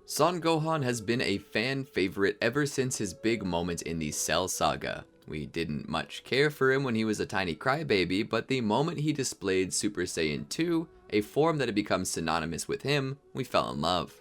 Son Gohan has been a fan favorite ever since his big moment in the Cell Saga. We didn't much care for him when he was a tiny crybaby, but the moment he displayed Super Saiyan 2, a form that had become synonymous with him, we fell in love.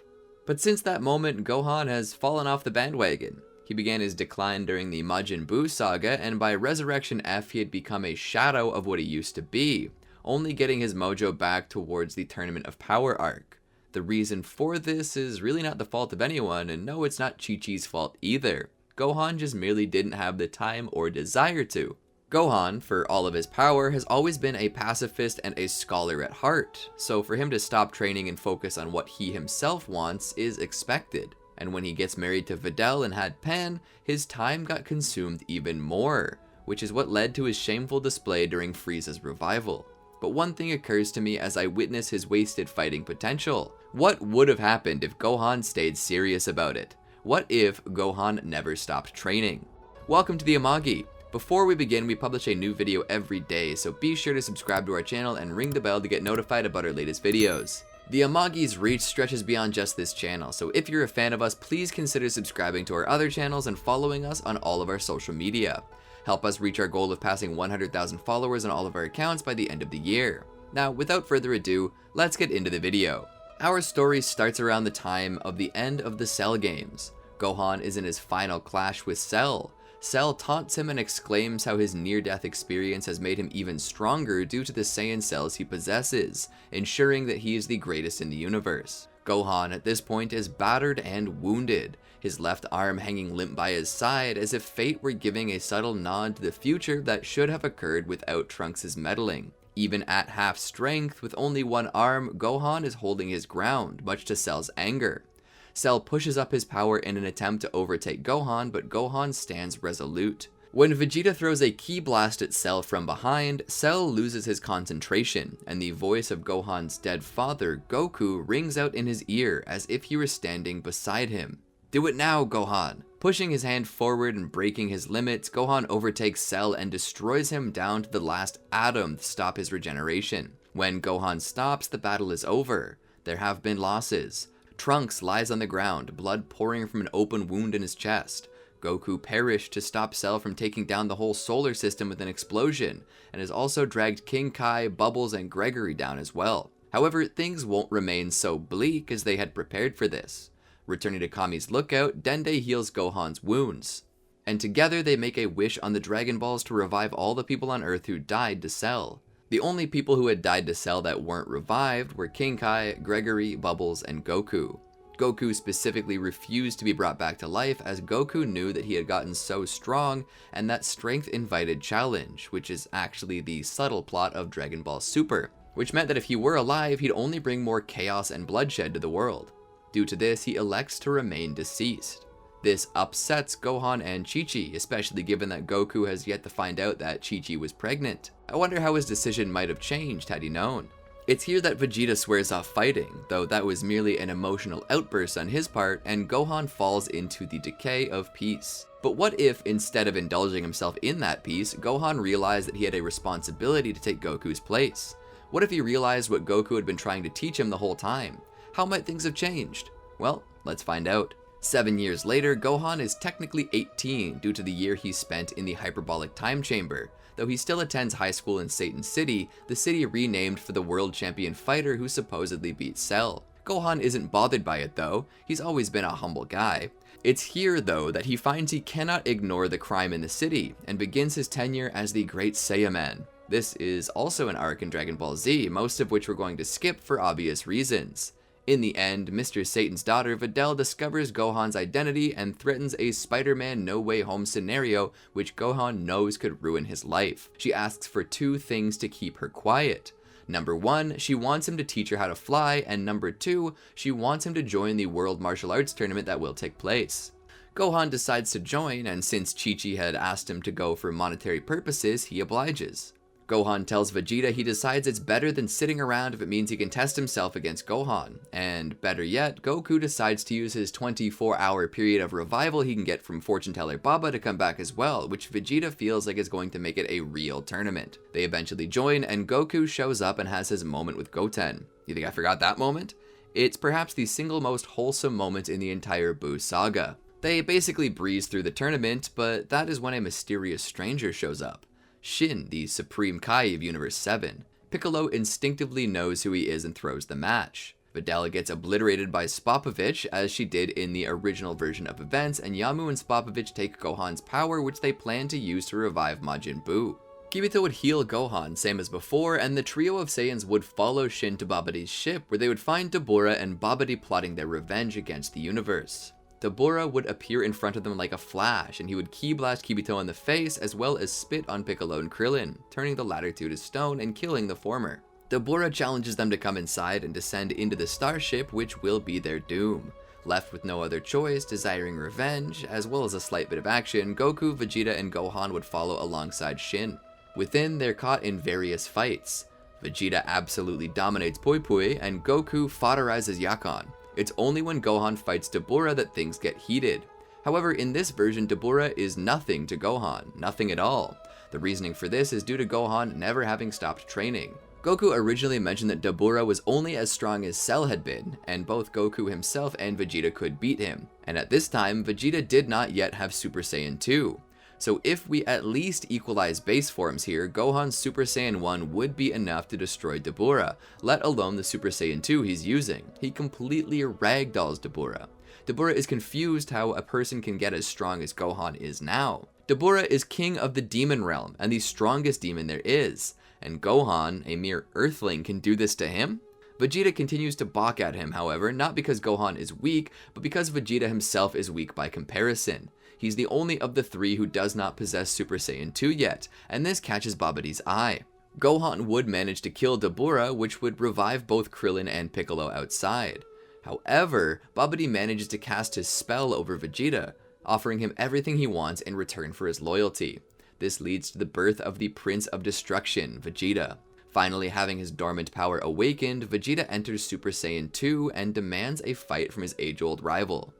But since that moment, Gohan has fallen off the bandwagon. He began his decline during the Majin Buu Saga, and by Resurrection F he had become a shadow of what he used to be, only getting his mojo back towards the Tournament of Power arc. The reason for this is really not the fault of anyone, and no, it's not Chi-Chi's fault either. Gohan just merely didn't have the time or desire to. Gohan, for all of his power, has always been a pacifist and a scholar at heart, so for him to stop training and focus on what he himself wants is expected. And when he gets married to Videl and had Pan, his time got consumed even more, which is what led to his shameful display during Frieza's revival. But one thing occurs to me as I witness his wasted fighting potential. What would have happened if Gohan stayed serious about it? What if Gohan never stopped training? Welcome to the Amagi. Before we begin, we publish a new video every day, so be sure to subscribe to our channel and ring the bell to get notified about our latest videos. The Amagi's reach stretches beyond just this channel, so if you're a fan of us, please consider subscribing to our other channels and following us on all of our social media. Help us reach our goal of passing 100,000 followers on all of our accounts by the end of the year. Now, without further ado, let's get into the video. Our story starts around the time of the end of the Cell games. Gohan is in his final clash with Cell. Cell taunts him and exclaims how his near-death experience has made him even stronger due to the Saiyan cells he possesses, ensuring that he is the greatest in the universe. Gohan at this point is battered and wounded, his left arm hanging limp by his side as if fate were giving a subtle nod to the future that should have occurred without Trunks' meddling. Even at half strength, with only one arm, Gohan is holding his ground, much to Cell's anger. Cell pushes up his power in an attempt to overtake Gohan, but Gohan stands resolute. When Vegeta throws a ki blast at Cell from behind, Cell loses his concentration, and the voice of Gohan's dead father, Goku, rings out in his ear as if he were standing beside him. "Do it now, Gohan!" Pushing his hand forward and breaking his limits, Gohan overtakes Cell and destroys him down to the last atom to stop his regeneration. When Gohan stops, the battle is over. There have been losses. Trunks lies on the ground, blood pouring from an open wound in his chest. Goku perished to stop Cell from taking down the whole solar system with an explosion, and has also dragged King Kai, Bubbles, and Gregory down as well. However, things won't remain so bleak as they had prepared for this. Returning to Kami's lookout, Dende heals Gohan's wounds, and together they make a wish on the Dragon Balls to revive all the people on Earth who died to Cell. The only people who had died to Cell that weren't revived were King Kai, Gregory, Bubbles, and Goku. Goku specifically refused to be brought back to life as Goku knew that he had gotten so strong and that strength invited challenge, which is actually the subtle plot of Dragon Ball Super, which meant that if he were alive, he'd only bring more chaos and bloodshed to the world. Due to this, he elects to remain deceased. This upsets Gohan and Chi-Chi, especially given that Goku has yet to find out that Chi-Chi was pregnant. I wonder how his decision might have changed had he known. It's here that Vegeta swears off fighting, though that was merely an emotional outburst on his part, and Gohan falls into the decay of peace. But what if, instead of indulging himself in that peace, Gohan realized that he had a responsibility to take Goku's place? What if he realized what Goku had been trying to teach him the whole time? How might things have changed? Well, let's find out. 7 years later, Gohan is technically 18 due to the year he spent in the hyperbolic time chamber. Though he still attends high school in Satan City, the city renamed for the world champion fighter who supposedly beat Cell. Gohan isn't bothered by it though, he's always been a humble guy. It's here though that he finds he cannot ignore the crime in the city, and begins his tenure as the Great Saiyaman. This is also an arc in Dragon Ball Z, most of which we're going to skip for obvious reasons. In the end, Mr. Satan's daughter Videl discovers Gohan's identity and threatens a Spider-Man No Way Home scenario which Gohan knows could ruin his life. She asks for two things to keep her quiet. Number 1, she wants him to teach her how to fly, and number 2, she wants him to join the World Martial Arts Tournament that will take place. Gohan decides to join, and since Chi-Chi had asked him to go for monetary purposes, he obliges. Gohan tells Vegeta he decides it's better than sitting around if it means he can test himself against Gohan, and better yet, Goku decides to use his 24-hour period of revival he can get from fortune teller Baba to come back as well, which Vegeta feels like is going to make it a real tournament. They eventually join, and Goku shows up and has his moment with Goten. You think I forgot that moment? It's perhaps the single most wholesome moment in the entire Buu saga. They basically breeze through the tournament, but that is when a mysterious stranger shows up. Shin, the Supreme Kai of Universe 7. Piccolo instinctively knows who he is and throws the match. Videl gets obliterated by Spopovich, as she did in the original version of events, and Yamu and Spopovich take Gohan's power, which they plan to use to revive Majin Buu. Kibito would heal Gohan, same as before, and the trio of Saiyans would follow Shin to Babidi's ship, where they would find Dabura and Babidi plotting their revenge against the universe. Dabura would appear in front of them like a flash, and he would ki blast Kibito in the face, as well as spit on Piccolo and Krillin, turning the latter to stone and killing the former. Dabura challenges them to come inside and descend into the starship, which will be their doom. Left with no other choice, desiring revenge, as well as a slight bit of action, Goku, Vegeta, and Gohan would follow alongside Shin. Within, they're caught in various fights. Vegeta absolutely dominates Pui Pui, and Goku fodderizes Yakon. It's only when Gohan fights Dabura that things get heated. However, in this version, Dabura is nothing to Gohan, nothing at all. The reasoning for this is due to Gohan never having stopped training. Goku originally mentioned that Dabura was only as strong as Cell had been, and both Goku himself and Vegeta could beat him. And at this time, Vegeta did not yet have Super Saiyan 2. So if we at least equalize base forms here, Gohan's Super Saiyan 1 would be enough to destroy Dabura, let alone the Super Saiyan 2 he's using. He completely ragdolls Dabura. Dabura is confused how a person can get as strong as Gohan is now. Dabura is king of the demon realm, and the strongest demon there is. And Gohan, a mere earthling, can do this to him? Vegeta continues to balk at him, however, not because Gohan is weak, but because Vegeta himself is weak by comparison. He's the only of the three who does not possess Super Saiyan 2 yet, and this catches Babidi's eye. Gohan would manage to kill Dabura, which would revive both Krillin and Piccolo outside. However, Babidi manages to cast his spell over Vegeta, offering him everything he wants in return for his loyalty. This leads to the birth of the Prince of Destruction, Vegeta. Finally having his dormant power awakened, Vegeta enters Super Saiyan 2 and demands a fight from his age-old rival.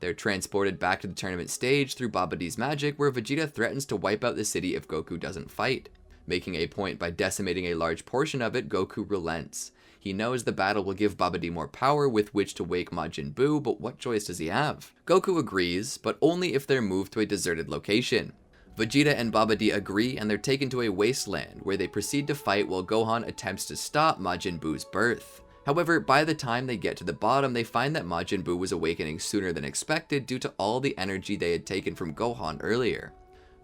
They're transported back to the tournament stage through Babidi's magic, where Vegeta threatens to wipe out the city if Goku doesn't fight. Making a point by decimating a large portion of it, Goku relents. He knows the battle will give Babidi more power with which to wake Majin Buu, but what choice does he have? Goku agrees, but only if they're moved to a deserted location. Vegeta and Babidi agree, and they're taken to a wasteland, where they proceed to fight while Gohan attempts to stop Majin Buu's birth. However, by the time they get to the bottom, they find that Majin Buu was awakening sooner than expected due to all the energy they had taken from Gohan earlier.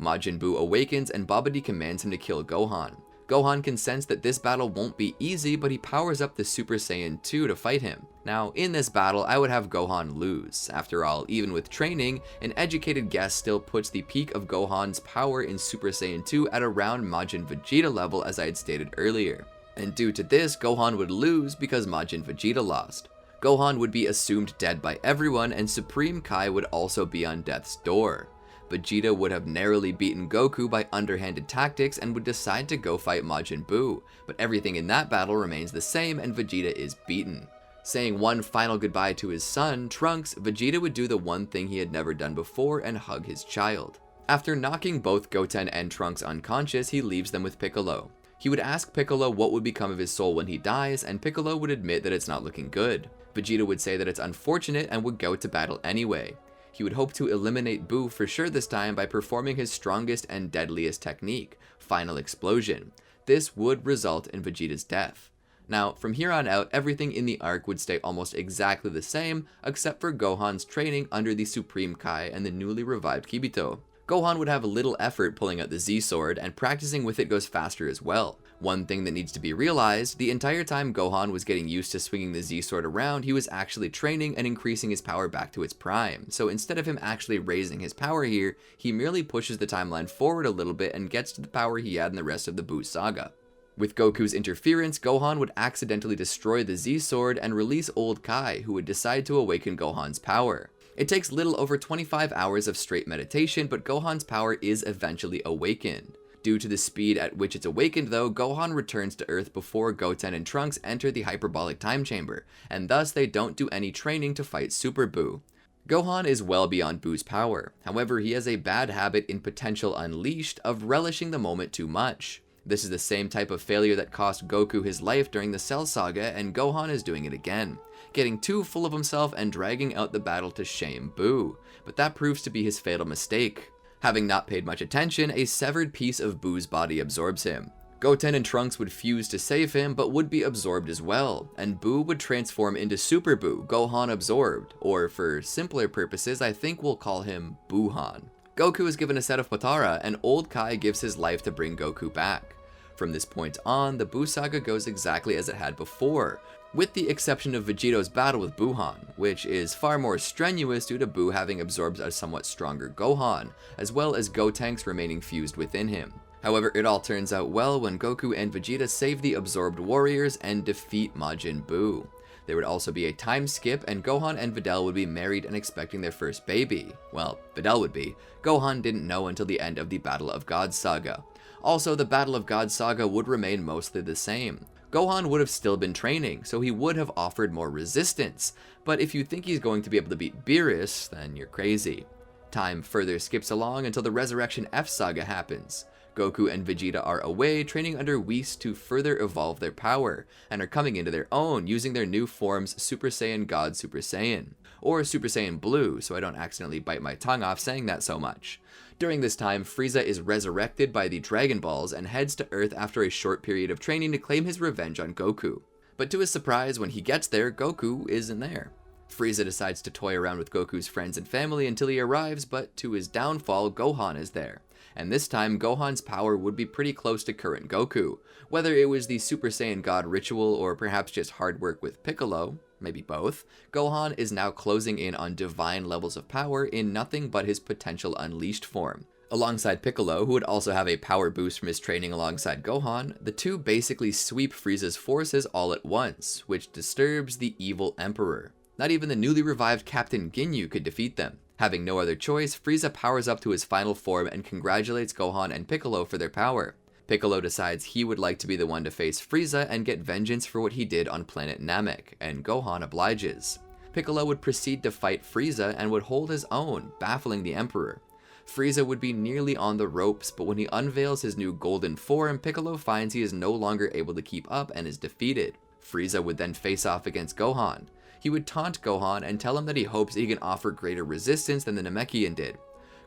Majin Buu awakens and Babidi commands him to kill Gohan. Gohan can sense that this battle won't be easy, but he powers up the Super Saiyan 2 to fight him. Now, in this battle, I would have Gohan lose. After all, even with training, an educated guess still puts the peak of Gohan's power in Super Saiyan 2 at around Majin Vegeta level, as I had stated earlier. And due to this, Gohan would lose because Majin Vegeta lost. Gohan would be assumed dead by everyone, and Supreme Kai would also be on death's door. Vegeta would have narrowly beaten Goku by underhanded tactics and would decide to go fight Majin Buu, but everything in that battle remains the same and Vegeta is beaten. Saying one final goodbye to his son, Trunks, Vegeta would do the one thing he had never done before and hug his child. After knocking both Goten and Trunks unconscious, he leaves them with Piccolo. He would ask Piccolo what would become of his soul when he dies, and Piccolo would admit that it's not looking good. Vegeta would say that it's unfortunate and would go to battle anyway. He would hope to eliminate Buu for sure this time by performing his strongest and deadliest technique, Final Explosion. This would result in Vegeta's death. Now, from here on out, everything in the arc would stay almost exactly the same, except for Gohan's training under the Supreme Kai and the newly revived Kibito. Gohan would have little effort pulling out the Z-Sword, and practicing with it goes faster as well. One thing that needs to be realized, the entire time Gohan was getting used to swinging the Z-Sword around, he was actually training and increasing his power back to its prime. So instead of him actually raising his power here, he merely pushes the timeline forward a little bit and gets to the power he had in the rest of the Buu saga. With Goku's interference, Gohan would accidentally destroy the Z-Sword and release Old Kai, who would decide to awaken Gohan's power. It takes little over 25 hours of straight meditation, but Gohan's power is eventually awakened. Due to the speed at which it's awakened though, Gohan returns to Earth before Goten and Trunks enter the hyperbolic time chamber, and thus they don't do any training to fight Super Buu. Gohan is well beyond Buu's power, however he has a bad habit in Potential Unleashed of relishing the moment too much. This is the same type of failure that cost Goku his life during the Cell Saga, and Gohan is doing it again. getting too full of himself and dragging out the battle to shame Buu, but that proves to be his fatal mistake. Having not paid much attention, a severed piece of Buu's body absorbs him. Goten and Trunks would fuse to save him, but would be absorbed as well, and Buu would transform into Super Buu, Gohan absorbed, or for simpler purposes, I think we'll call him Buuhan. Goku is given a set of Potara, and Old Kai gives his life to bring Goku back. From this point on, the Buu Saga goes exactly as it had before, with the exception of Vegito's battle with Buuhan, which is far more strenuous due to Buu having absorbed a somewhat stronger Gohan, as well as Gotenks remaining fused within him. However, it all turns out well when Goku and Vegeta save the absorbed warriors and defeat Majin Buu. There would also be a time skip, and Gohan and Videl would be married and expecting their first baby. Well, Videl would be. Gohan didn't know until the end of the Battle of Gods Saga. Also, the Battle of Gods Saga would remain mostly the same. Gohan would have still been training, so he would have offered more resistance, but if you think he's going to be able to beat Beerus, then you're crazy. Time further skips along until the Resurrection F Saga happens. Goku and Vegeta are away, training under Whis to further evolve their power, and are coming into their own, using their new forms Super Saiyan God Super Saiyan, or Super Saiyan Blue, so I don't accidentally bite my tongue off saying that so much. During this time, Frieza is resurrected by the Dragon Balls and heads to Earth after a short period of training to claim his revenge on Goku. But to his surprise, when he gets there, Goku isn't there. Frieza decides to toy around with Goku's friends and family until he arrives, but to his downfall, Gohan is there. And this time, Gohan's power would be pretty close to current Goku. Whether it was the Super Saiyan God ritual or perhaps just hard work with Piccolo, maybe both, Gohan is now closing in on divine levels of power in nothing but his potential unleashed form. Alongside Piccolo, who would also have a power boost from his training alongside Gohan, the two basically sweep Frieza's forces all at once, which disturbs the evil Emperor. Not even the newly revived Captain Ginyu could defeat them. Having no other choice, Frieza powers up to his final form and congratulates Gohan and Piccolo for their power. Piccolo decides he would like to be the one to face Frieza and get vengeance for what he did on planet Namek, and Gohan obliges. Piccolo would proceed to fight Frieza and would hold his own, baffling the Emperor. Frieza would be nearly on the ropes, but when he unveils his new golden form, Piccolo finds he is no longer able to keep up and is defeated. Frieza would then face off against Gohan. He would taunt Gohan and tell him that he hopes he can offer greater resistance than the Namekian did.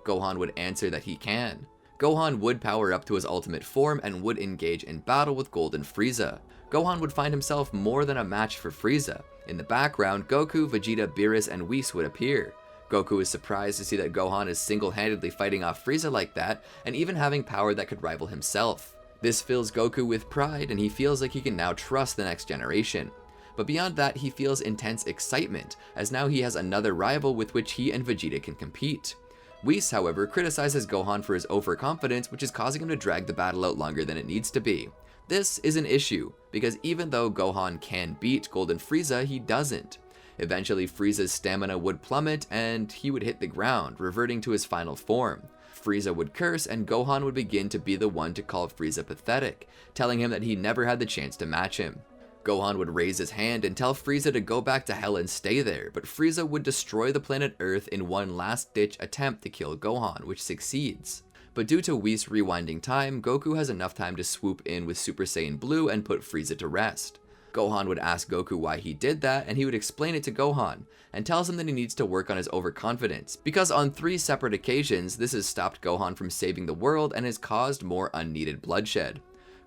Gohan would answer that he can. Gohan would power up to his ultimate form and would engage in battle with Golden Frieza. Gohan would find himself more than a match for Frieza. In the background, Goku, Vegeta, Beerus, and Whis would appear. Goku is surprised to see that Gohan is single-handedly fighting off Frieza like that, and even having power that could rival himself. This fills Goku with pride, and he feels like he can now trust the next generation. But beyond that, he feels intense excitement, as now he has another rival with which he and Vegeta can compete. Whis, however, criticizes Gohan for his overconfidence, which is causing him to drag the battle out longer than it needs to be. This is an issue, because even though Gohan can beat Golden Frieza, he doesn't. Eventually, Frieza's stamina would plummet, and he would hit the ground, reverting to his final form. Frieza would curse, and Gohan would begin to be the one to call Frieza pathetic, telling him that he never had the chance to match him. Gohan would raise his hand and tell Frieza to go back to hell and stay there, but Frieza would destroy the planet Earth in one last-ditch attempt to kill Gohan, which succeeds. But due to Whis rewinding time, Goku has enough time to swoop in with Super Saiyan Blue and put Frieza to rest. Gohan would ask Goku why he did that, and he would explain it to Gohan, and tells him that he needs to work on his overconfidence, because on 3 separate occasions, this has stopped Gohan from saving the world and has caused more unneeded bloodshed.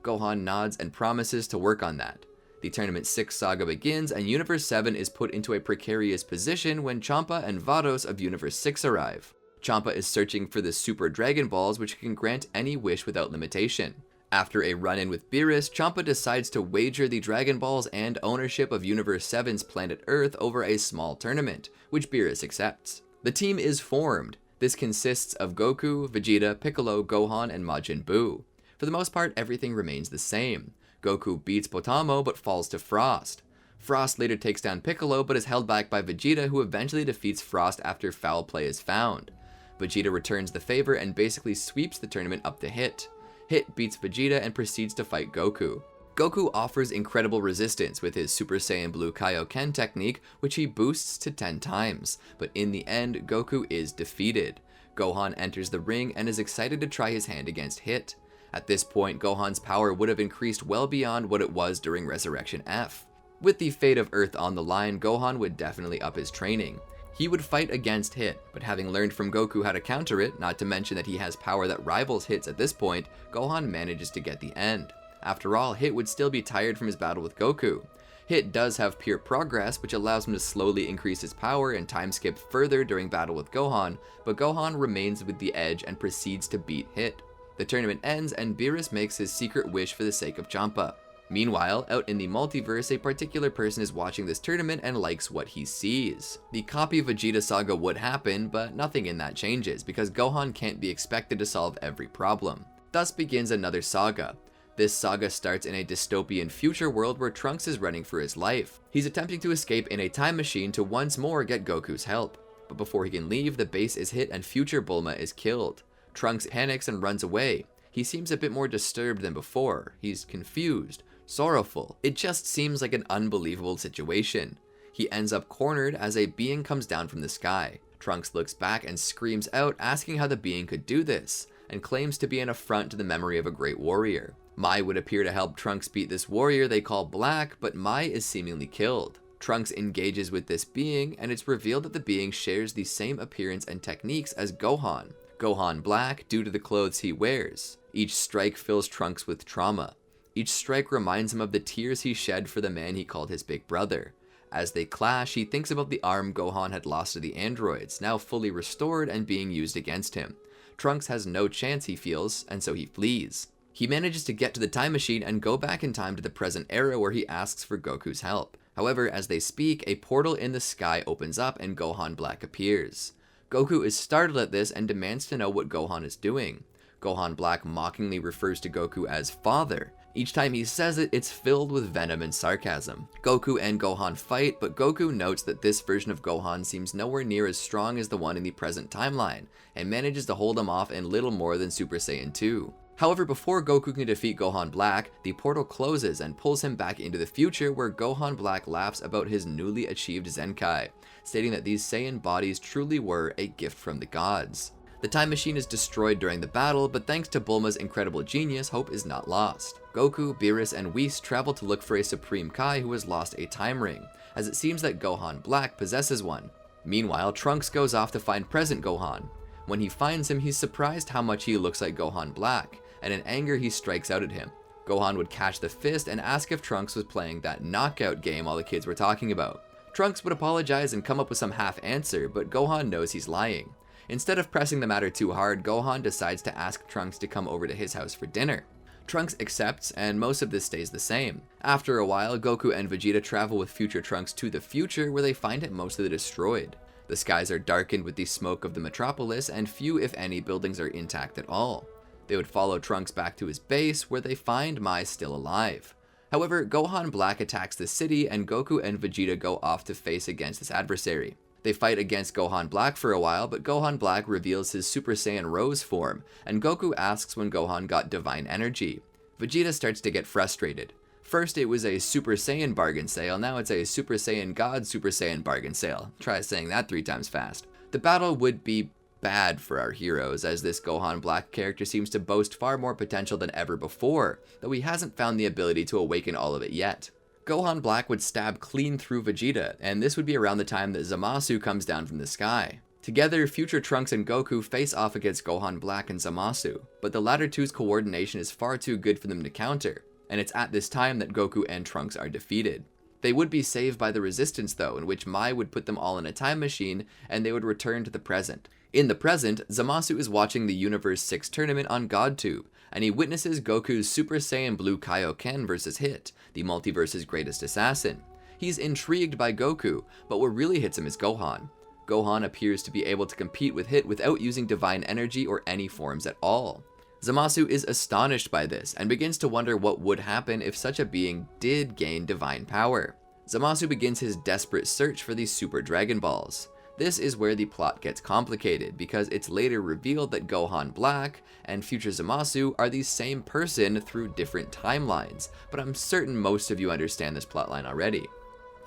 Gohan nods and promises to work on that. The Tournament 6 saga begins, and Universe 7 is put into a precarious position when Champa and Vados of Universe 6 arrive. Champa is searching for the Super Dragon Balls, which can grant any wish without limitation. After a run-in with Beerus, Champa decides to wager the Dragon Balls and ownership of Universe 7's planet Earth over a small tournament, which Beerus accepts. The team is formed. This consists of Goku, Vegeta, Piccolo, Gohan, and Majin Buu. For the most part, everything remains the same. Goku beats Potamo but falls to Frost. Frost later takes down Piccolo but is held back by Vegeta, who eventually defeats Frost after foul play is found. Vegeta returns the favor and basically sweeps the tournament up to Hit. Hit beats Vegeta and proceeds to fight Goku. Goku offers incredible resistance with his Super Saiyan Blue Kaioken technique, which he boosts to 10 times, but in the end, Goku is defeated. Gohan enters the ring and is excited to try his hand against Hit. At this point, Gohan's power would have increased well beyond what it was during Resurrection F. With the fate of Earth on the line, Gohan would definitely up his training. He would fight against Hit, but having learned from Goku how to counter it, not to mention that he has power that rivals Hit's at this point, Gohan manages to get the end. After all, Hit would still be tired from his battle with Goku. Hit does have pure progress, which allows him to slowly increase his power and time skip further during battle with Gohan, but Gohan remains with the edge and proceeds to beat Hit. The tournament ends and Beerus makes his secret wish for the sake of Champa. Meanwhile, out in the multiverse, a particular person is watching this tournament and likes what he sees. The copy of Vegeta Saga would happen, but nothing in that changes, because Gohan can't be expected to solve every problem. Thus begins another saga. This saga starts in a dystopian future world where Trunks is running for his life. He's attempting to escape in a time machine to once more get Goku's help. But before he can leave, the base is hit and future Bulma is killed. Trunks panics and runs away. He seems a bit more disturbed than before. He's confused, sorrowful. It just seems like an unbelievable situation. He ends up cornered as a being comes down from the sky. Trunks looks back and screams out, asking how the being could do this, and claims to be an affront to the memory of a great warrior. Mai would appear to help Trunks beat this warrior they call Black, but Mai is seemingly killed. Trunks engages with this being, and it's revealed that the being shares the same appearance and techniques as Gohan. Gohan Black, due to the clothes he wears. Each strike fills Trunks with trauma. Each strike reminds him of the tears he shed for the man he called his big brother. As they clash, he thinks about the arm Gohan had lost to the androids, now fully restored and being used against him. Trunks has no chance, he feels, and so he flees. He manages to get to the time machine and go back in time to the present era where he asks for Goku's help. However, as they speak, a portal in the sky opens up and Gohan Black appears. Goku is startled at this and demands to know what Gohan is doing. Gohan Black mockingly refers to Goku as father. Each time he says it, it's filled with venom and sarcasm. Goku and Gohan fight, but Goku notes that this version of Gohan seems nowhere near as strong as the one in the present timeline, and manages to hold him off in little more than Super Saiyan 2. However, before Goku can defeat Gohan Black, the portal closes and pulls him back into the future where Gohan Black laughs about his newly achieved Zenkai, stating that these Saiyan bodies truly were a gift from the gods. The time machine is destroyed during the battle, but thanks to Bulma's incredible genius, hope is not lost. Goku, Beerus, and Whis travel to look for a Supreme Kai who has lost a time ring, as it seems that Gohan Black possesses one. Meanwhile, Trunks goes off to find present Gohan. When he finds him, he's surprised how much he looks like Gohan Black, and in anger he strikes out at him. Gohan would catch the fist and ask if Trunks was playing that knockout game all the kids were talking about. Trunks would apologize and come up with some half answer, but Gohan knows he's lying. Instead of pressing the matter too hard, Gohan decides to ask Trunks to come over to his house for dinner. Trunks accepts, and most of this stays the same. After a while, Goku and Vegeta travel with future Trunks to the future, where they find it mostly destroyed. The skies are darkened with the smoke of the metropolis, and few, if any, buildings are intact at all. They would follow Trunks back to his base, where they find Mai still alive. However, Gohan Black attacks the city, and Goku and Vegeta go off to face against this adversary. They fight against Gohan Black for a while, but Gohan Black reveals his Super Saiyan Rose form, and Goku asks when Gohan got divine energy. Vegeta starts to get frustrated. First it was a Super Saiyan bargain sale, now it's a Super Saiyan God Super Saiyan bargain sale. Try saying that 3 times fast. The battle would be bad for our heroes, as this Gohan Black character seems to boast far more potential than ever before, though he hasn't found the ability to awaken all of it yet. Gohan Black would stab clean through Vegeta, and this would be around the time that Zamasu comes down from the sky. Together, future Trunks and Goku face off against Gohan Black and Zamasu, but the latter two's coordination is far too good for them to counter, and it's at this time that Goku and Trunks are defeated. They would be saved by the Resistance though, in which Mai would put them all in a time machine, and they would return to the present. In the present, Zamasu is watching the Universe 6 tournament on GodTube, and he witnesses Goku's Super Saiyan Blue Kaioken versus Hit, the multiverse's greatest assassin. He's intrigued by Goku, but what really hits him is Gohan. Gohan appears to be able to compete with Hit without using divine energy or any forms at all. Zamasu is astonished by this, and begins to wonder what would happen if such a being did gain divine power. Zamasu begins his desperate search for these Super Dragon Balls. This is where the plot gets complicated, because it's later revealed that Gohan Black and future Zamasu are the same person through different timelines, but I'm certain most of you understand this plotline already.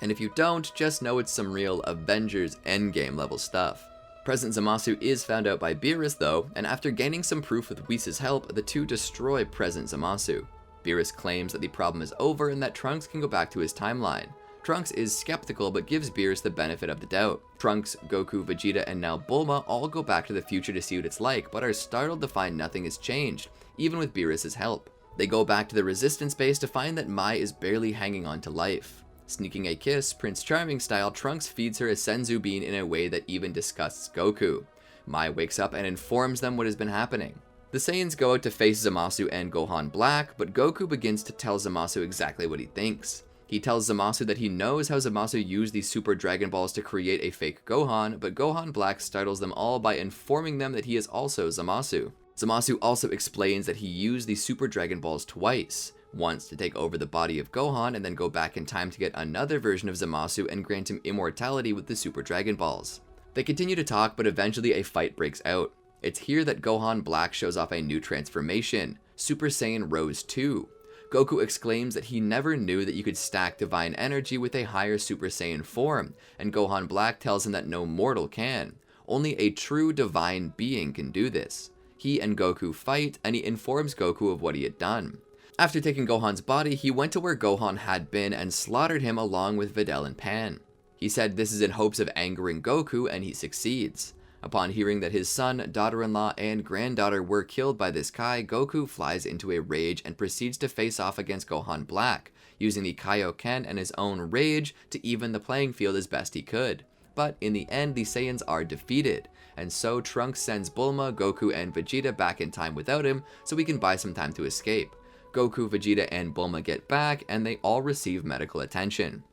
And if you don't, just know it's some real Avengers Endgame level stuff. Present Zamasu is found out by Beerus though, and after gaining some proof with Whis' help, the two destroy present Zamasu. Beerus claims that the problem is over and that Trunks can go back to his timeline. Trunks is skeptical but gives Beerus the benefit of the doubt. Trunks, Goku, Vegeta, and now Bulma all go back to the future to see what it's like, but are startled to find nothing has changed, even with Beerus' help. They go back to the Resistance base to find that Mai is barely hanging on to life. Sneaking a kiss, Prince Charming style, Trunks feeds her a senzu bean in a way that even disgusts Goku. Mai wakes up and informs them what has been happening. The Saiyans go out to face Zamasu and Gohan Black, but Goku begins to tell Zamasu exactly what he thinks. He tells Zamasu that he knows how Zamasu used these Super Dragon Balls to create a fake Gohan, but Gohan Black startles them all by informing them that he is also Zamasu. Zamasu also explains that he used these Super Dragon Balls twice. Once to take over the body of Gohan and then go back in time to get another version of Zamasu and grant him immortality with the Super Dragon Balls. They continue to talk, but eventually a fight breaks out. It's here that Gohan Black shows off a new transformation, Super Saiyan Rose 2. Goku exclaims that he never knew that you could stack divine energy with a higher Super Saiyan form, and Gohan Black tells him that no mortal can. Only a true divine being can do this. He and Goku fight, and he informs Goku of what he had done. After taking Gohan's body, he went to where Gohan had been and slaughtered him along with Videl and Pan. He said this is in hopes of angering Goku, and he succeeds. Upon hearing that his son, daughter-in-law, and granddaughter were killed by this Kai, Goku flies into a rage and proceeds to face off against Gohan Black, using the Kaioken and his own rage to even the playing field as best he could. But in the end, the Saiyans are defeated, and so Trunks sends Bulma, Goku, and Vegeta back in time without him so he can buy some time to escape. Goku, Vegeta, and Bulma get back, and they all receive medical attention.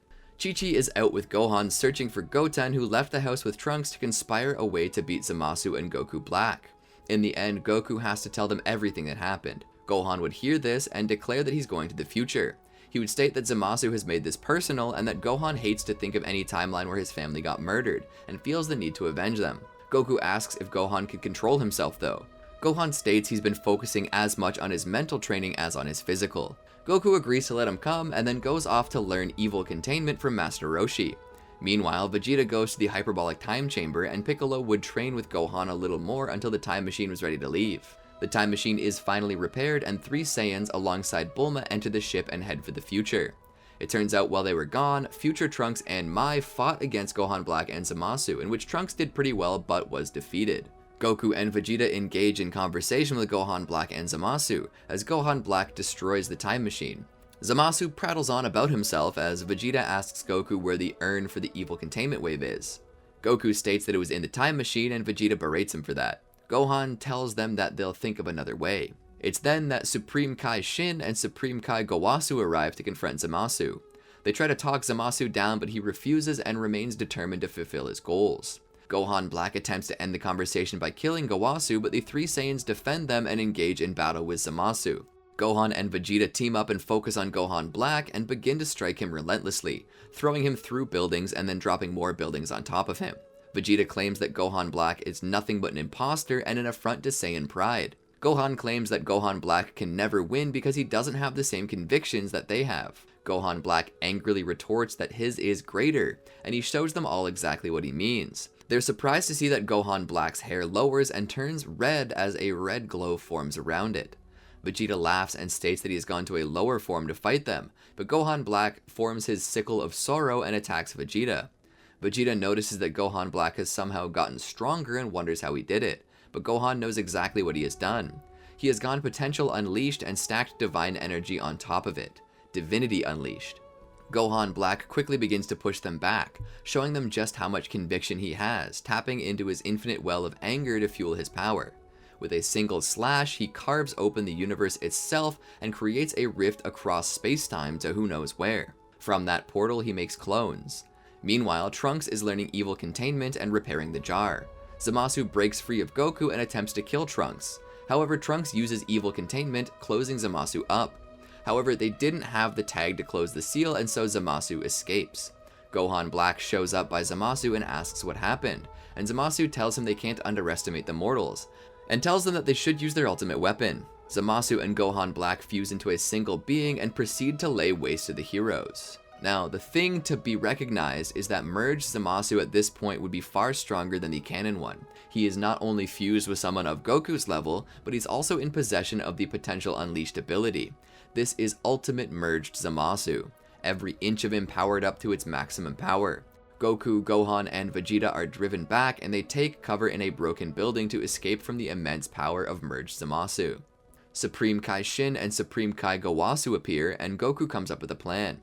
Chi-Chi is out with Gohan searching for Goten, who left the house with Trunks to conspire a way to beat Zamasu and Goku Black. In the end, Goku has to tell them everything that happened. Gohan would hear this and declare that he's going to the future. He would state that Zamasu has made this personal and that Gohan hates to think of any timeline where his family got murdered, and feels the need to avenge them. Goku asks if Gohan can control himself though. Gohan states he's been focusing as much on his mental training as on his physical. Goku agrees to let him come and then goes off to learn evil containment from Master Roshi. Meanwhile, Vegeta goes to the hyperbolic time chamber and Piccolo would train with Gohan a little more until the time machine was ready to leave. The time machine is finally repaired and 3 Saiyans alongside Bulma enter the ship and head for the future. It turns out while they were gone, future Trunks and Mai fought against Gohan Black and Zamasu, in which Trunks did pretty well but was defeated. Goku and Vegeta engage in conversation with Gohan Black and Zamasu, as Gohan Black destroys the time machine. Zamasu prattles on about himself as Vegeta asks Goku where the urn for the evil containment wave is. Goku states that it was in the time machine and Vegeta berates him for that. Gohan tells them that they'll think of another way. It's then that Supreme Kai Shin and Supreme Kai Gowasu arrive to confront Zamasu. They try to talk Zamasu down, but he refuses and remains determined to fulfill his goals. Gohan Black attempts to end the conversation by killing Gowasu, but the 3 Saiyans defend them and engage in battle with Zamasu. Gohan and Vegeta team up and focus on Gohan Black and begin to strike him relentlessly, throwing him through buildings and then dropping more buildings on top of him. Vegeta claims that Gohan Black is nothing but an imposter and an affront to Saiyan pride. Gohan claims that Gohan Black can never win because he doesn't have the same convictions that they have. Gohan Black angrily retorts that his is greater, and he shows them all exactly what he means. They're surprised to see that Gohan Black's hair lowers and turns red as a red glow forms around it. Vegeta laughs and states that he has gone to a lower form to fight them, but Gohan Black forms his sickle of sorrow and attacks Vegeta. Vegeta notices that Gohan Black has somehow gotten stronger and wonders how he did it, but Gohan knows exactly what he has done. He has gone Potential Unleashed and stacked Divine Energy on top of it, Divinity Unleashed. Gohan Black quickly begins to push them back, showing them just how much conviction he has, tapping into his infinite well of anger to fuel his power. With a single slash, he carves open the universe itself and creates a rift across space-time to who knows where. From that portal, he makes clones. Meanwhile, Trunks is learning evil containment and repairing the jar. Zamasu breaks free of Goku and attempts to kill Trunks. However, Trunks uses evil containment, closing Zamasu up. However, they didn't have the tag to close the seal, and so Zamasu escapes. Gohan Black shows up by Zamasu and asks what happened, and Zamasu tells him they can't underestimate the mortals, and tells them that they should use their ultimate weapon. Zamasu and Gohan Black fuse into a single being and proceed to lay waste to the heroes. Now, the thing to be recognized is that merged Zamasu at this point would be far stronger than the canon one. He is not only fused with someone of Goku's level, but he's also in possession of the Potential Unleashed ability. This is Ultimate Merged Zamasu. every inch of him powered up to its maximum power. Goku, Gohan, and Vegeta are driven back, and they take cover in a broken building to escape from the immense power of merged Zamasu. Supreme Kai Shin and Supreme Kai Gowasu appear, and Goku comes up with a plan.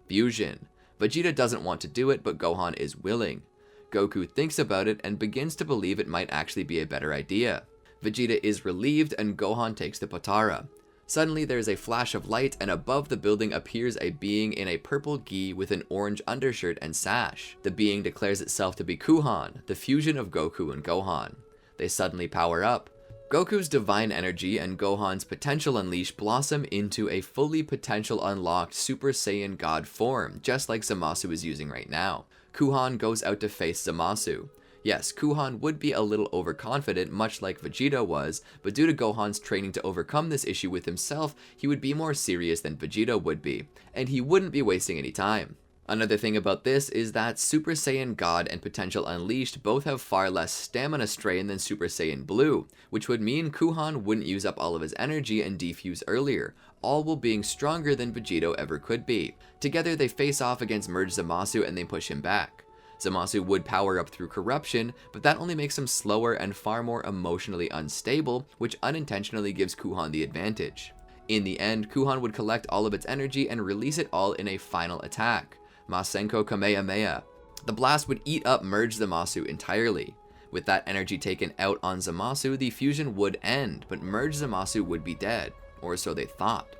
Fusion. Vegeta doesn't want to do it, but Gohan is willing. Goku thinks about it and begins to believe it might actually be a better idea. Vegeta is relieved, and Gohan takes the Potara. Suddenly there's a flash of light, and above the building appears a being in a purple gi with an orange undershirt and sash. The being declares itself to be Kuhan, the fusion of Goku and Gohan. They suddenly power up. Goku's divine energy and Gohan's potential unleash blossom into a fully potential unlocked Super Saiyan God form, just like Zamasu is using right now. Kuhan goes out to face Zamasu. Yes, Kuhan would be a little overconfident, much like Vegeta was, but due to Gohan's training to overcome this issue with himself, he would be more serious than Vegeta would be, and he wouldn't be wasting any time. Another thing about this is that Super Saiyan God and Potential Unleashed both have far less stamina strain than Super Saiyan Blue, which would mean Kuhan wouldn't use up all of his energy and defuse earlier, all while being stronger than Vegeta ever could be. Together they face off against merged Zamasu and they push him back. Zamasu would power up through corruption, but that only makes him slower and far more emotionally unstable, which unintentionally gives Kuhan the advantage. In the end, Kuhan would collect all of its energy and release it all in a final attack, Masenko Kamehameha. The blast would eat up merged Zamasu entirely. With that energy taken out on Zamasu, the fusion would end, but merged Zamasu would be dead, or so they thought.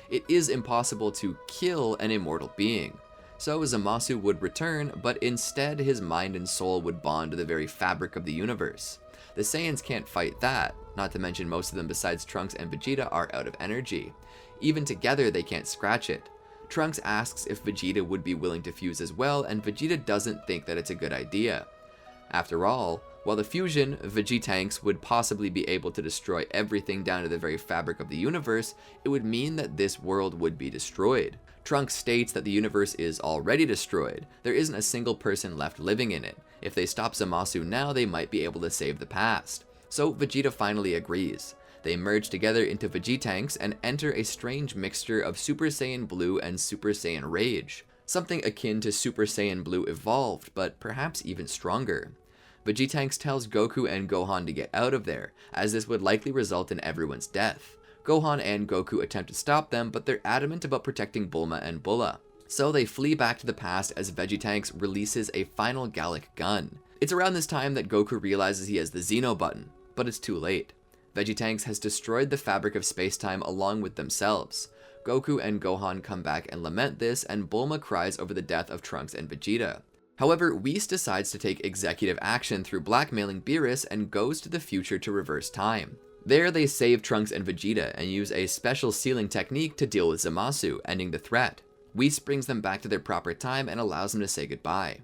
It is impossible to kill an immortal being. So Zamasu would return, but instead his mind and soul would bond to the very fabric of the universe. The Saiyans can't fight that, not to mention most of them besides Trunks and Vegeta are out of energy. Even together they can't scratch it. Trunks asks if Vegeta would be willing to fuse as well, and Vegeta doesn't think that it's a good idea. After all, while the fusion, Vegetanks, would possibly be able to destroy everything down to the very fabric of the universe, it would mean that this world would be destroyed. Trunks states that the universe is already destroyed. There isn't a single person left living in it. If they stop Zamasu now, they might be able to save the past. So Vegeta finally agrees. They merge together into Vegetanks and enter a strange mixture of Super Saiyan Blue and Super Saiyan Rage. Something akin to Super Saiyan Blue evolved, but perhaps even stronger. Vegetanks tells Goku and Gohan to get out of there, as this would likely result in everyone's death. Gohan and Goku attempt to stop them, but they're adamant about protecting Bulma and Bulla. So they flee back to the past as Vegetanks releases a final Gallic gun. It's around this time that Goku realizes he has the Xeno button, but it's too late. Vegetanks has destroyed the fabric of space-time along with themselves. Goku and Gohan come back and lament this, and Bulma cries over the death of Trunks and Vegeta. However, Whis decides to take executive action through blackmailing Beerus and goes to the future to reverse time. There they save Trunks and Vegeta and use a special sealing technique to deal with Zamasu, ending the threat. Whis brings them back to their proper time and allows them to say goodbye.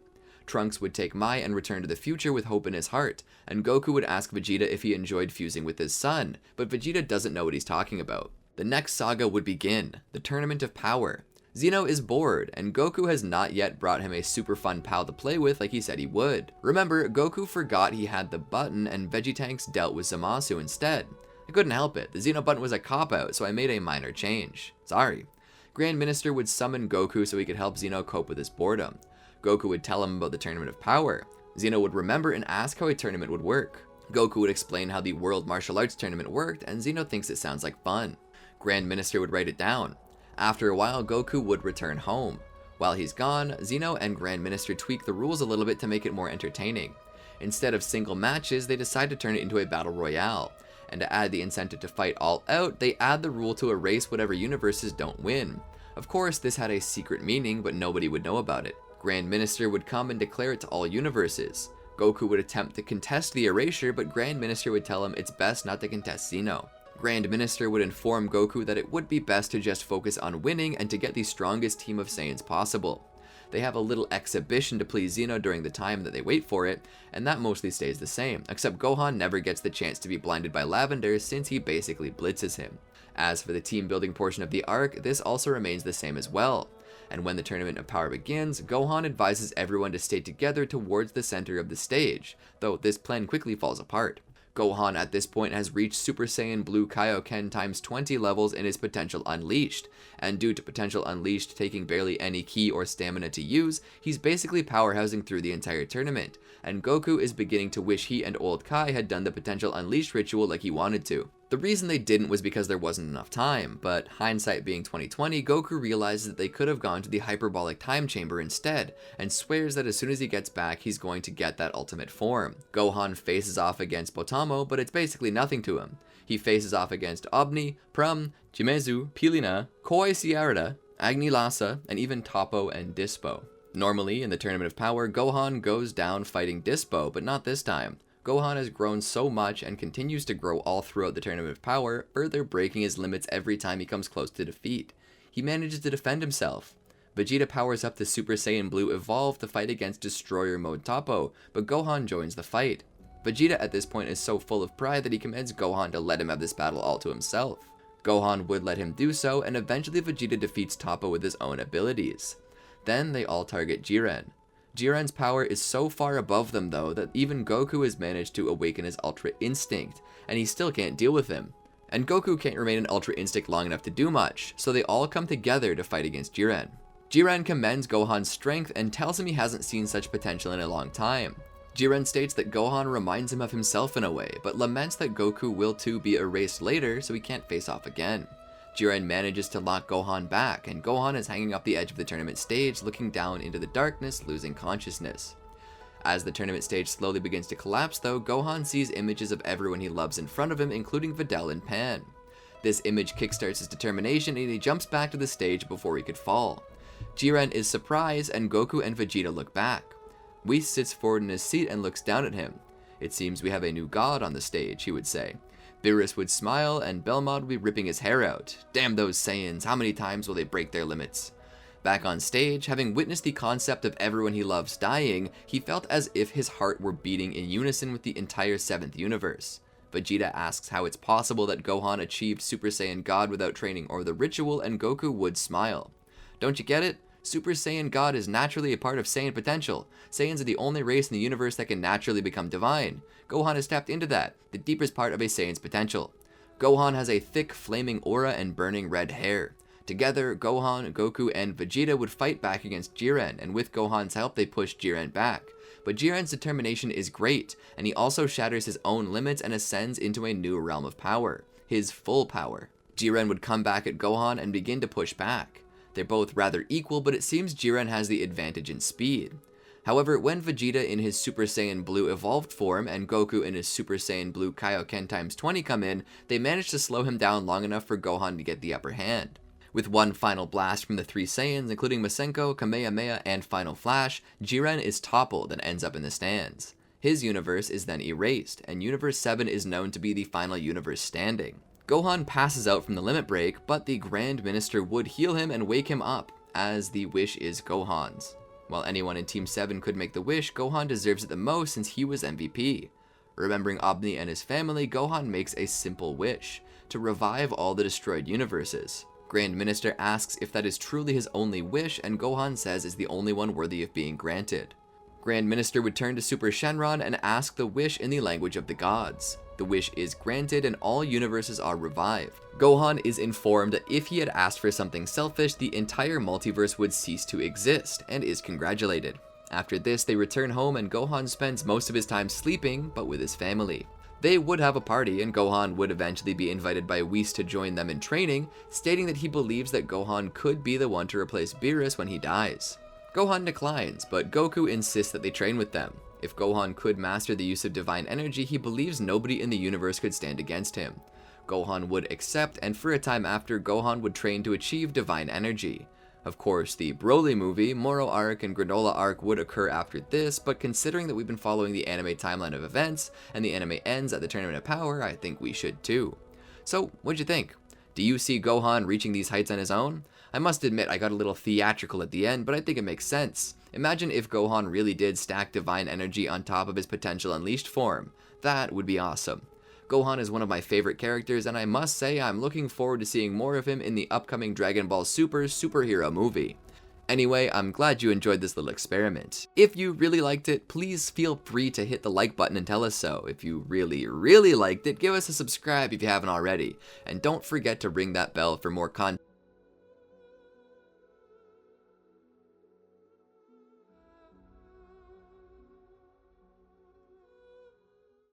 Trunks would take Mai and return to the future with hope in his heart, and Goku would ask Vegeta if he enjoyed fusing with his son, but Vegeta doesn't know what he's talking about. The next saga would begin, the Tournament of Power. Zeno is bored, and Goku has not yet brought him a super fun pal to play with like he said he would. Remember, Goku forgot he had the button and Vegetanks dealt with Zamasu instead. I couldn't help it, the Zeno button was a cop-out, so I made a minor change. Sorry. Grand Minister would summon Goku so he could help Zeno cope with his boredom. Goku would tell him about the Tournament of Power. Zeno would remember and ask how a tournament would work. Goku would explain how the World Martial Arts Tournament worked, and Zeno thinks it sounds like fun. Grand Minister would write it down. After a while, Goku would return home. While he's gone, Zeno and Grand Minister tweak the rules a little bit to make it more entertaining. Instead of single matches, they decide to turn it into a battle royale. And to add the incentive to fight all out, they add the rule to erase whatever universes don't win. Of course, this had a secret meaning, but nobody would know about it. Grand Minister would come and declare it to all universes. Goku would attempt to contest the erasure, but Grand Minister would tell him it's best not to contest Zeno. Grand Minister would inform Goku that it would be best to just focus on winning and to get the strongest team of Saiyans possible. They have a little exhibition to please Zeno during the time that they wait for it, and that mostly stays the same, except Gohan never gets the chance to be blinded by Lavender since he basically blitzes him. As for the team building portion of the arc, this also remains the same as well. And when the Tournament of Power begins, Gohan advises everyone to stay together towards the center of the stage, though this plan quickly falls apart. Gohan at this point has reached Super Saiyan Blue Kaioken times 20 levels in his Potential Unleashed, and due to Potential Unleashed taking barely any ki or stamina to use, he's basically powerhousing through the entire tournament, and Goku is beginning to wish he and Old Kai had done the Potential Unleashed ritual like he wanted to. The reason they didn't was because there wasn't enough time, but hindsight being 2020, Goku realizes that they could have gone to the hyperbolic time chamber instead, and swears that as soon as he gets back, he's going to get that ultimate form. Gohan faces off against Potamo, but it's basically nothing to him. He faces off against Obni, Prum, Jimezu, Pilina, Koi Sierra, Agni Lhasa, and even Toppo and Dispo. Normally, in the Tournament of Power, Gohan goes down fighting Dispo, but not this time. Gohan has grown so much and continues to grow all throughout the Tournament of Power, further breaking his limits every time he comes close to defeat. He manages to defend himself. Vegeta powers up the Super Saiyan Blue Evolve to fight against Destroyer Mode Toppo, but Gohan joins the fight. Vegeta at this point is so full of pride that he commands Gohan to let him have this battle all to himself. Gohan would let him do so, and eventually Vegeta defeats Toppo with his own abilities. Then they all target Jiren. Jiren's power is so far above them though that even Goku has managed to awaken his Ultra Instinct, and he still can't deal with him. And Goku can't remain an Ultra Instinct long enough to do much, so they all come together to fight against Jiren. Jiren commends Gohan's strength and tells him he hasn't seen such potential in a long time. Jiren states that Gohan reminds him of himself in a way, but laments that Goku will too be erased later so he can't face off again. Jiren manages to lock Gohan back, and Gohan is hanging off the edge of the tournament stage, looking down into the darkness, losing consciousness. As the tournament stage slowly begins to collapse though, Gohan sees images of everyone he loves in front of him, including Videl and Pan. This image kickstarts his determination and he jumps back to the stage before he could fall. Jiren is surprised and Goku and Vegeta look back. Whis sits forward in his seat and looks down at him. "It seems we have a new god on the stage," he would say. Beerus would smile, and Belmod would be ripping his hair out. Damn those Saiyans, how many times will they break their limits? Back on stage, having witnessed the concept of everyone he loves dying, he felt as if his heart were beating in unison with the entire 7th universe. Vegeta asks how it's possible that Gohan achieved Super Saiyan God without training or the ritual, and Goku would smile. Don't you get it? Super Saiyan God is naturally a part of Saiyan potential. Saiyans are the only race in the universe that can naturally become divine. Gohan has tapped into that, the deepest part of a Saiyan's potential. Gohan has a thick, flaming aura and burning red hair. Together, Gohan, Goku, and Vegeta would fight back against Jiren, and with Gohan's help, they push Jiren back. But Jiren's determination is great, and he also shatters his own limits and ascends into a new realm of power, his full power. Jiren would come back at Gohan and begin to push back. They're both rather equal, but it seems Jiren has the advantage in speed. However, when Vegeta in his Super Saiyan Blue evolved form and Goku in his Super Saiyan Blue Kaioken times 20 come in, they manage to slow him down long enough for Gohan to get the upper hand. With one final blast from the 3 Saiyans, including Masenko, Kamehameha, and Final Flash, Jiren is toppled and ends up in the stands. His universe is then erased, and Universe 7 is known to be the final universe standing. Gohan passes out from the limit break, but the Grand Minister would heal him and wake him up, as the wish is Gohan's. While anyone in Team 7 could make the wish, Gohan deserves it the most since he was MVP. Remembering Obni and his family, Gohan makes a simple wish, to revive all the destroyed universes. Grand Minister asks if that is truly his only wish, and Gohan says is the only one worthy of being granted. Grand Minister would turn to Super Shenron and ask the wish in the language of the gods. The wish is granted and all universes are revived. Gohan is informed that if he had asked for something selfish, the entire multiverse would cease to exist, and is congratulated. After this, they return home and Gohan spends most of his time sleeping, but with his family. They would have a party, and Gohan would eventually be invited by Whis to join them in training, stating that he believes that Gohan could be the one to replace Beerus when he dies. Gohan declines, but Goku insists that they train with them. If Gohan could master the use of divine energy, he believes nobody in the universe could stand against him. Gohan would accept, and for a time after, Gohan would train to achieve divine energy. Of course, the Broly movie, Moro arc, and Granola arc would occur after this, but considering that we've been following the anime timeline of events, and the anime ends at the Tournament of Power, I think we should too. So, what'd you think? Do you see Gohan reaching these heights on his own? I must admit I got a little theatrical at the end, but I think it makes sense. Imagine if Gohan really did stack divine energy on top of his Potential Unleashed form. That would be awesome. Gohan is one of my favorite characters, and I must say I'm looking forward to seeing more of him in the upcoming Dragon Ball Super superhero movie. Anyway, I'm glad you enjoyed this little experiment. If you really liked it, please feel free to hit the like button and tell us so. If you really liked it, give us a subscribe if you haven't already. And don't forget to ring that bell for more content.